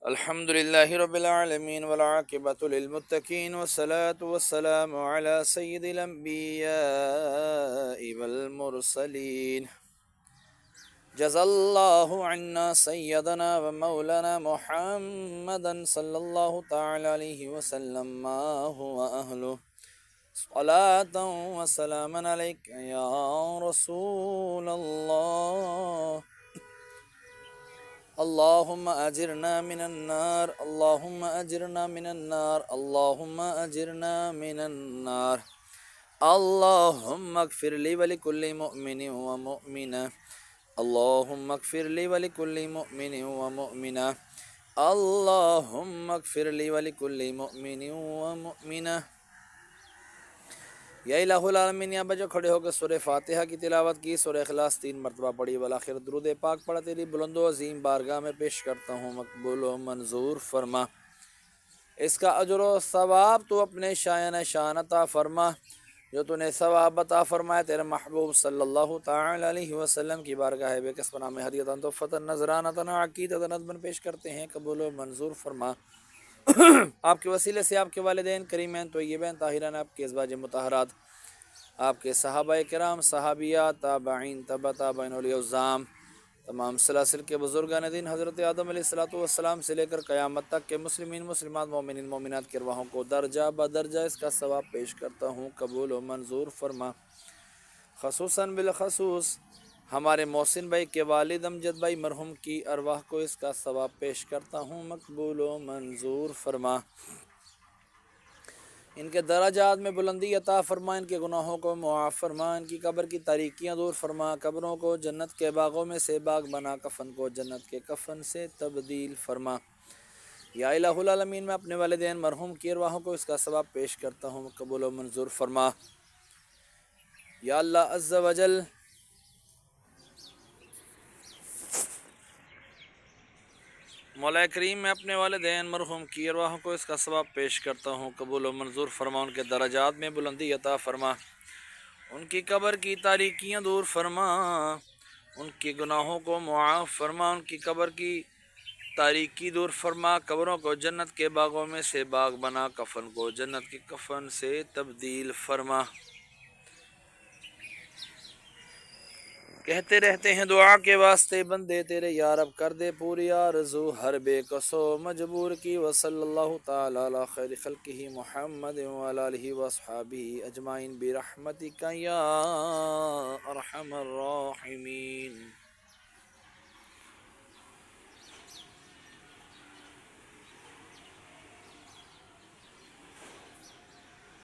الحمد لله رب العالمين والعاقبة للمتقين والصلاة والسلام على سيد الأنبياء والمرسلين جزا الله عنا سيدنا ومولانا محمدا صلى الله تعالى عليه وسلم ما هو أهله صلاة وسلاما عليك يا رسول الله اللهم أجرنا من النار اللهم أجرنا من النار اللهم أجرنا من النار اللهم اغفر لي ولكل مؤمن ومؤمنة اللهم اغفر لي ولكل مؤمن ومؤمنة اللهم اغفر لي ولكل مؤمن ومؤمنة یا الہ العالمین، یا بجو کھڑے ہو کے سورہ فاتحہ کی تلاوت کی، سورہ اخلاص 3 مرتبہ پڑھی، بالآخر درود پاک پڑھا، تیری بلند و عظیم بارگاہ میں پیش کرتا ہوں، مقبول و منظور فرما۔ اس کا اجر و ثواب تو اپنے شایان شان عطا فرما، جو تو نے ثواب عطا فرمایا تیرے محبوب صلی اللہ تعالی علیہ وسلم کی بارگاہ بے کس پناہ میں ہدیتاً تحفتاً نذرانتاً عقیدتاً نظماً پیش کرتے ہیں، قبول و منظور فرما۔ آپ کے وسیلے سے آپ کے والدین کریمین طیبین طاہرین، آپ کے ازواج مطہرات، آپ کے صحابہ کرام، صحابیات، تابعین، تبع تابعین، اولیاء الظام، تمام سلاسل کے بزرگان دین حضرت آدم علیہ السلام سے لے کر قیامت تک کے مسلمین مسلمات مومنین مومنات کی ارواحوں کو درجہ بدرجہ اس کا ثواب پیش کرتا ہوں، قبول و منظور فرما۔ خصوصاً بالخصوص ہمارے محسن بھائی کے والد امجد بھائی مرحوم کی ارواح کو اس کا ثواب پیش کرتا ہوں، مقبول و منظور فرما۔ ان کے درجات میں بلندی عطا فرما، ان کے گناہوں کو معاف فرما، ان کی قبر کی تاریکیاں دور فرما، قبروں کو جنت کے باغوں میں سے باغ بنا، کفن کو جنت کے کفن سے تبدیل فرما۔ یا الہ العالمین، میں اپنے والدین مرحوم کی ارواحوں کو اس کا ثواب پیش کرتا ہوں، قبول و منظور فرما۔ یا اللہ عز و جل، مولا کریم، میں اپنے والدین مرحوم کی ارواحوں کو اس کا ثواب پیش کرتا ہوں، قبول و منظور فرما، ان کے درجات میں بلندی عطا فرما، ان کی قبر کی تاریکیاں دور فرما، ان کے گناہوں کو معاف فرما، ان کی قبر کی تاریکی دور فرما، قبروں کو جنت کے باغوں میں سے باغ بنا، کفن کو جنت کے کفن سے تبدیل فرما۔ کہتے رہتے ہیں دعا کے واسطے بندے تیرے، یا رب کر دے پوری آرزو ہر بے کسو مجبور کی، وصلی اللہ تعالی علی خیر خلقہ محمد وعلی آلہ واصحابہ اجمعین برحمتک یا ارحم الراحمین۔